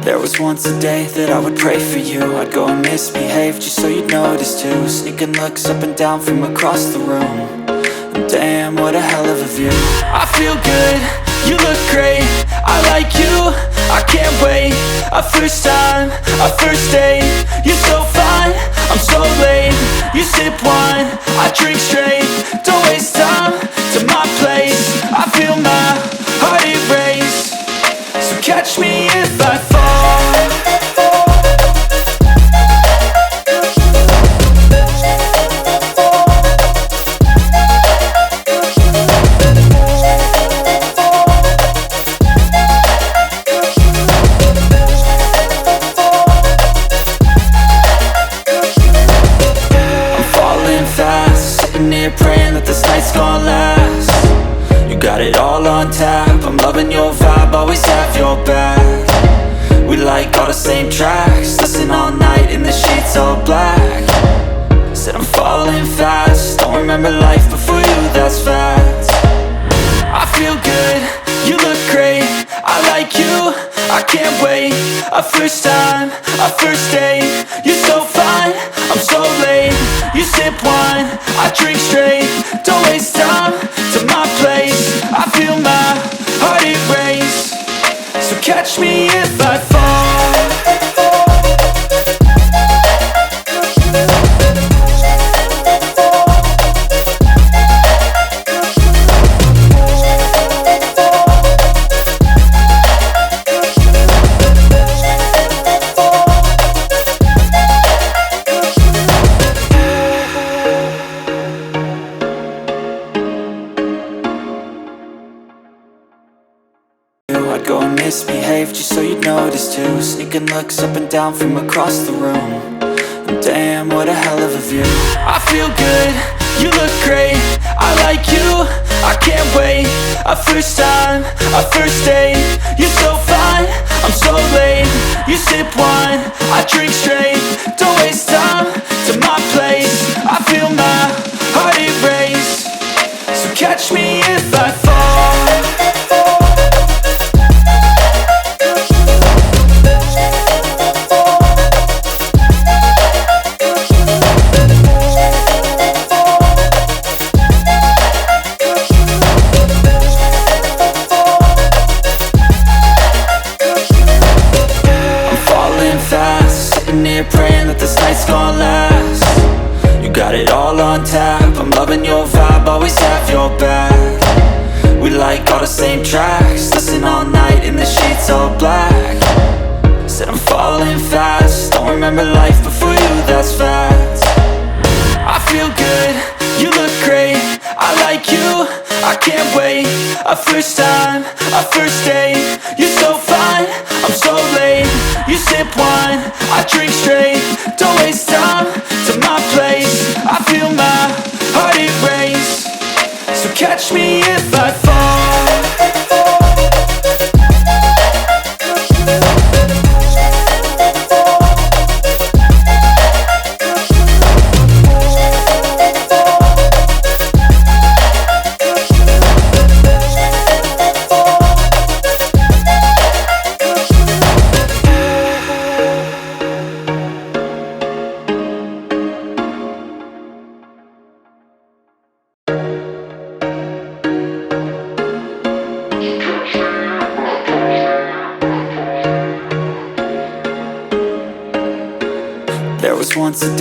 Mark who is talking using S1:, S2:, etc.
S1: There was once a day that I would pray for you. I'd go and misbehave just so you'd notice too. Sneaking looks up and down from across the room. And damn, what a hell of a view. I feel good, you look great, I like you, I can't wait. A first time, a first date. You're so fine, I'm so late. You sip wine, I drink straight. Don't waste time to my place. I feel my heart erase. So catch me if I fall. Praying that this night's gonna last. You got it all on tap, I'm loving your vibe, always have your back. We like all the same tracks, listen all night in the sheets all black. Said I'm falling fast, don't remember life before you, that's fact. I feel good, you look great, I like you, I can't wait. A first time, a first date. You're so fine, I'm so late. You sip wine, I drink straight. Don't waste time to my place. I feel my heart erase. So catch me if I fall. I'd go and misbehave just so you'd notice too. Sneaking looks up and down from across the room. And damn, what a hell of a view. I feel good, you look great, I like you, I can't wait. A first time, a first date. You're so fine, I'm so late. You sip wine, I drink straight. Don't waste time to my place. I feel my heart erase. So catch me if I fall. Praying that this night's gonna last. You got it all on tap, I'm loving your vibe, always have your back. We like all the same tracks, listen all night in the sheets all black. Said I'm falling fast, don't remember life before you, that's fact. I feel good, you look great, I like you, I can't wait. A first time, a first date. You're so fine, I'm so late. You sip wine, I drink straight. Don't waste time to my place. I feel my heart erase. So catch me if I fall. There was once a day